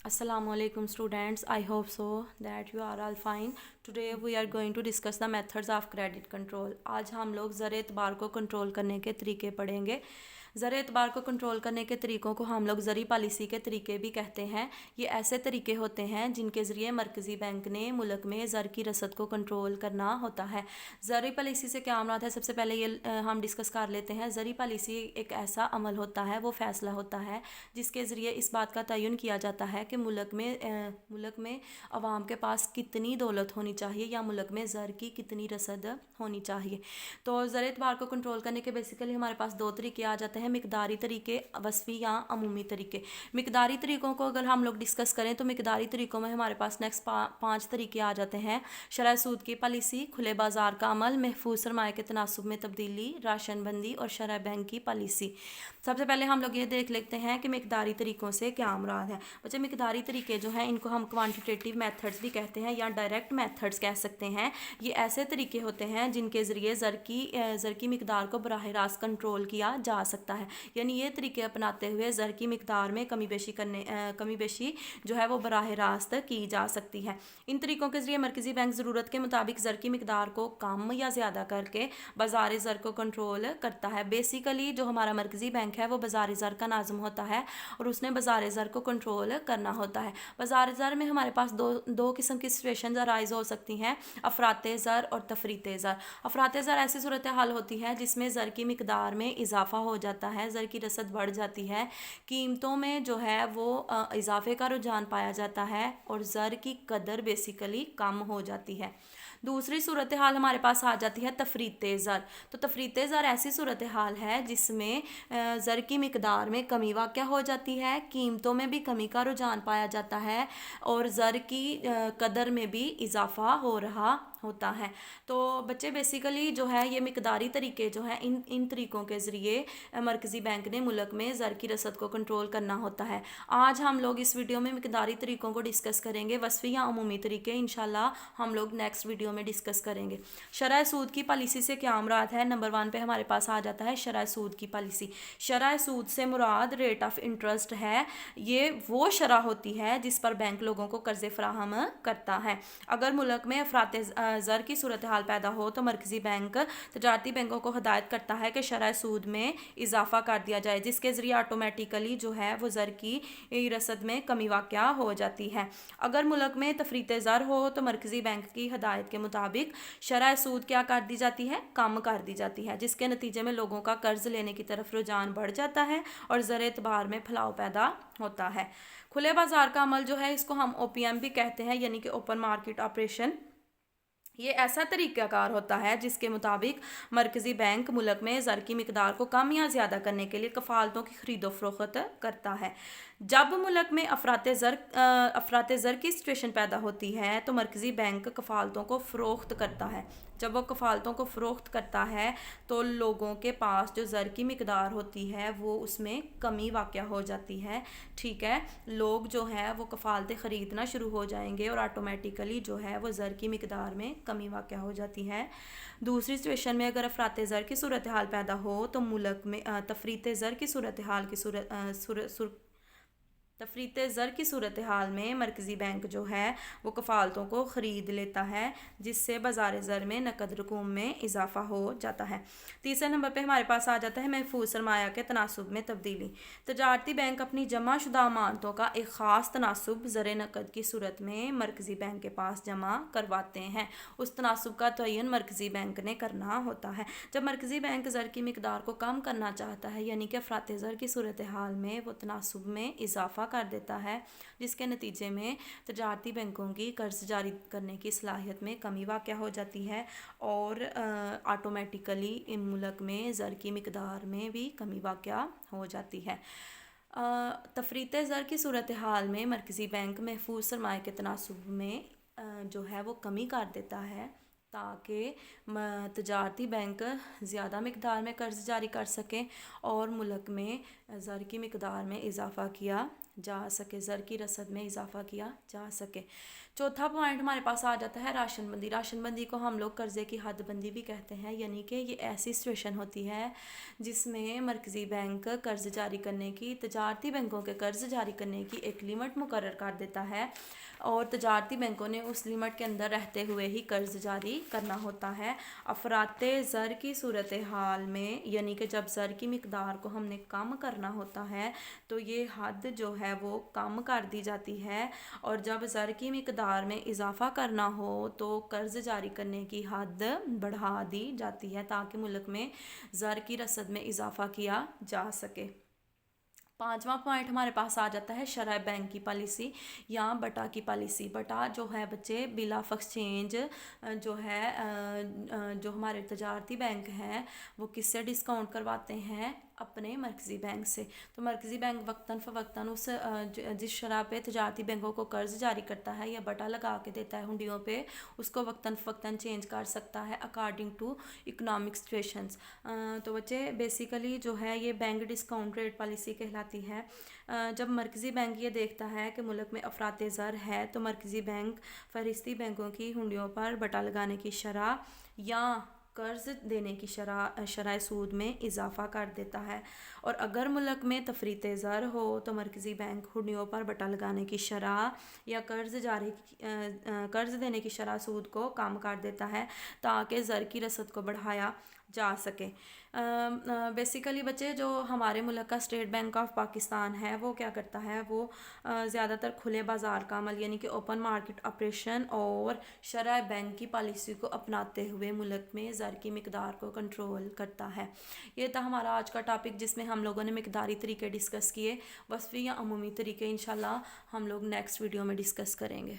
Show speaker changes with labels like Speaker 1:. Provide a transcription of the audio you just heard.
Speaker 1: Assalamu alaikum students. I hope so that you are all fine. Today we are going to discuss the methods of credit control. आज हम लोग ज़र एतबार को control करने के तरीके पढ़ेंगे। ज़र एतबार को कंट्रोल करने के तरीक़ों को हम लोग ज़री पॉलिसी के तरीके भी कहते हैं। ये ऐसे तरीके होते हैं जिनके ज़रिए मरकज़ी बैंक ने मुल्क में ज़र की रसद को कंट्रोल करना होता है। ज़री पॉलिसी से क्या मुराद है, सबसे पहले ये हम डिस्कस कर लेते हैं। ज़री पॉलिसी एक ऐसा अमल होता है, वो फ़ैसला होता है जिसके ज़रिए इस बात का तयन किया जाता है कि मुल्क में अवाम के पास कितनी दौलत होनी चाहिए या मुल्क में ज़र की कितनी रसद होनी चाहिए। तो ज़र एतबार को कंट्रोल करने के बेसिकली हमारे पास दो तरीके आ जाते हैं, मिकदारी तरीके, वस्फ़ी या अमूमी तरीके। मिकदारी तरीक़ों को अगर हम लोग डिस्कस करें तो मिकदारी तरीक़ों में हमारे पास नेक्स्ट पाँच तरीके आ जाते हैं। शरह सूद की पॉलिसी, खुले बाज़ार का अमल, महफूज सरमाए के तनासुब में तब्दीली, राशन बंदी और शरह बैंक की पॉलिसी। सबसे पहले हम लोग ये देख लेते हैं कि मिकदारी तरीक़ों से क्या मुराद है। बच्चे मिकदारी तरीके जो हैं इनको हम क्वांटिटेटिव मेथड्स भी कहते हैं या डायरेक्ट मेथड्स कह सकते हैं। ये ऐसे तरीके होते हैं जिनके ज़रिए ज़र की मिकदार को बराह रास्त कंट्रोल किया जा सकता है। यानी ये तरीके अपनाते हुए ज़र की मिकदार में कमी बेशी जो है वो बराह रास्त की जा सकती है। इन तरीक़ों के ज़रिए मरकज़ी बैंक ज़रूरत के मुताबिक ज़र की मिकदार को कम या ज़्यादा करके बाज़ार ज़र को कंट्रोल करता है। बेसिकली जो हमारा मरकज़ी बैंक है वो बाज़ार ज़र का नाज़िम होता है और उसने बाज़ार ज़र को कंट्रोल करना होता है। बाज़ार ज़र में हमारे पास दो किस्म की सिचुएशन अराइज़ हो सकती हैं, अफराते ज़र और तफरीते ज़र। अफराते ज़र ऐसी सूरत हाल होती है जिसमें ज़र की मिकदार में इजाफ़ा हो जाता है, ज़र की रसद बढ़ जाती है, कीमतों में जो है वो इजाफे का रुझान पाया जाता है और ज़र की कदर बेसिकली कम हो जाती है। दूसरी सूरत हाल हमारे पास आ जाती है तफरीते ज़र। तो तफरीते ज़र ऐसी सूरत हाल है जिसमें ज़र की मिकदार में कमी वाक़या हो जाती है, कीमतों में भी कमी का रुझान पाया जाता है और ज़र की कदर में भी इजाफ़ा हो रहा होता है। तो बच्चे बेसिकली जो है ये मिकदारी तरीके जो हैं इन तरीक़ों के ज़रिए मरकज़ी बैंक ने मुल्क में ज़र की रसद को कंट्रोल करना होता है। आज हम लोग इस वीडियो में मिकदारी तरीक़ों को डिस्कस करेंगे, वस्फ़ी या अमूमी तरीके इंशाल्लाह हम लोग नेक्स्ट वीडियो में डिस्कस करेंगे। शरह सूद की पॉलिसी से क्या मुराद है, नंबर 1 पे हमारे पास आ जाता है शरह सूद की पॉलिसी। शरह सूद से मुराद रेट ऑफ इंटरेस्ट है। ये वो शरह होती है जिस पर बैंक लोगों को कर्ज़े फराहम करता है। अगर मुल्क में अफरात ज़र की सूरत हाल पैदा हो तो मरकज़ी बैंक तजारती बैंकों को हदायत करता है कि शरह सूद में इजाफ़ा कर दिया जाए, जिसके ज़रिए ऑटोमेटिकली जो है वो ज़र की रसद में कमी वाक़या हो जाती है। अगर मुल्क में तफरीते ज़र हो तो मरकज़ी बैंक की हदायत के मुताबिक शरह सूद क्या कर दी जाती है, कम कर दी जाती है, जिसके नतीजे में लोगों का कर्ज़ लेने की तरफ रुझान बढ़ जाता है और ज़र एतबार में फैलाव पैदा होता है। खुले बाज़ार का अमल जो है इसको हम OPM भी कहते हैं, यानी कि ओपन मार्केट ऑपरेशन। ये ऐसा तरीक़ाकार होता है जिसके मुताबिक मरकज़ी बैंक मुल्क में ज़र की मिकदार को कम या ज़्यादा करने के लिए कफ़ालतों की ख़रीदो फ़रोख्त करता है। जब मुल्क में अफराते ज़र की सिचुएशन पैदा होती है तो मरकज़ी बैंक कफ़ालतों को फ़रोख्त करता है। जब वो कफ़ालतों को फ़रोख्त करता है तो लोगों के पास जो ज़र की मिकदार होती है वो उसमें कमी वाक़या हो जाती है। ठीक है, लोग जो है वो कफ़ालतें ख़रीदना शुरू हो जाएंगे और ऑटोमेटिकली जो है वो ज़र की मिकदार में कमी वाक़या हो जाती है। दूसरी सिचुएशन में अगर अफराते ज़र की सूरत हाल पैदा हो तो मुल्क में तफरीते ज़र की सूरत हाल की तफरीते ज़र की सूरत हाल में मरकज़ी बैंक जो है वो कफ़ालतों को ख़रीद लेता है, जिससे बाज़ार ज़र में नकद रकूम में इजाफ़ा हो जाता है। तीसरे नंबर पे हमारे पास आ जाता है महफूज सरमाया के तनासुब में तब्दीली। तजारती बैंक अपनी जमा शुदा अमानतों का एक ख़ास तनासुब ज़र नकद की सूरत में मरकज़ी बैंक के पास जमा करवाते हैं। उस तनासुब का तयन मरकज़ी बैंक ने करना होता है। जब मरकज़ी बैंक ज़र की मिकदार को कम करना चाहता है, यानी कि अफराते ज़र की सूरत हाल में वो तनासुब में इजाफ़ा कर देता है, जिसके नतीजे में तजारती बैंकों की कर्ज जारी करने की सलाहियत में कमी वाक़या हो जाती है और ऑटोमेटिकली इन मुल्क में ज़र की मिकदार में भी कमी वाक़या हो जाती है। तफरीते ज़र की सूरत हाल में मरकज़ी बैंक महफूज सरमाए के तनासुब में जो है वो कमी कर देता है ताकि तजारती बैंक ज़्यादा मिकदार में कर्ज़ जारी कर सकें और मुल्क में ज़र की मिकदार में इजाफ़ा किया जा सके, ज़र की रसद में इजाफा किया जा सके। चौथा पॉइंट हमारे पास आ जाता है राशनबंदी। राशनबंदी को हम लोग कर्ज़े की हदबंदी भी कहते हैं, यानी कि ये ऐसी सिचुएशन होती है जिसमें मरकज़ी बैंक कर्ज़ जारी करने की, तजारती बैंकों के कर्ज़ जारी करने की एक लिमिट मुकर्रर कर देता है और तजारती बैंकों ने उस लिमिट के अंदर रहते हुए ही कर्ज़ जारी करना होता है। अफराते ज़र की सूरत हाल में, यानी कि जब ज़र की मिकदार को हमने कम करना होता है तो ये हद जो है वो कम कर दी जाती है, और जब ज़र की मिकदार में इजाफ़ा करना हो तो कर्ज़ जारी करने की हद बढ़ा दी जाती है ताकि मुल्क में ज़र की रसद में इजाफ़ा किया जा सके। पांचवा पॉइंट हमारे पास आ जाता है शरह बैंक की पॉलिसी या बटा की पॉलिसी। बटा जो है बच्चे बिल ऑफ एक्सचेंज जो है जो हमारे तजारती बैंक हैं वो किससे डिस्काउंट करवाते हैं? अपने मरकज़ी बैंक से। तो मरकज़ी बैंक वक्तन फ़वक्तन उस जिस शरह पे तजारती बैंकों को कर्ज़ जारी करता है या बटा लगा के देता है हुंडियों पे, उसको वक्तन फ़वक्तन चेंज कर सकता है अकॉर्डिंग टू इकोनॉमिक सिचुएशंस। तो बच्चे बेसिकली जो है ये बैंक डिस्काउंट रेट पॉलिसी कहलाती है। जब मरकज़ी बैंक ये देखता है कि मुल्क में अफराते ज़र है तो मरकज़ी बैंक फहरिस्ती बैंकों की हुंडियों पर बटा लगाने की शरह या कर्ज़ देने की शरह सूद में इजाफ़ा कर देता है, और अगर मुल्क में तफरीत ज़र हो तो मरकज़ी बैंक हुंडियों पर बटा लगाने की शरह या कर्ज़ देने की शरह सूद को कम कर देता है ताकि ज़र की रसद को बढ़ाया जा सके। बेसिकली बच्चे जो हमारे मुल्क का स्टेट बैंक ऑफ पाकिस्तान है वो क्या करता है, वो ज़्यादातर खुले बाज़ार का अमल यानी कि ओपन मार्केट ऑपरेशन और शरह बैंक की पॉलिसी को अपनाते हुए मुल्क में ज़र की मिकदार को कंट्रोल करता है। ये था हमारा आज का टॉपिक जिसमें हम लोगों ने मिकदारी तरीके डिस्कस किए। वस्फ़ी या अमूमी तरीके इंशाल्लाह हम लोग नेक्स्ट वीडियो में डिस्कस करेंगे।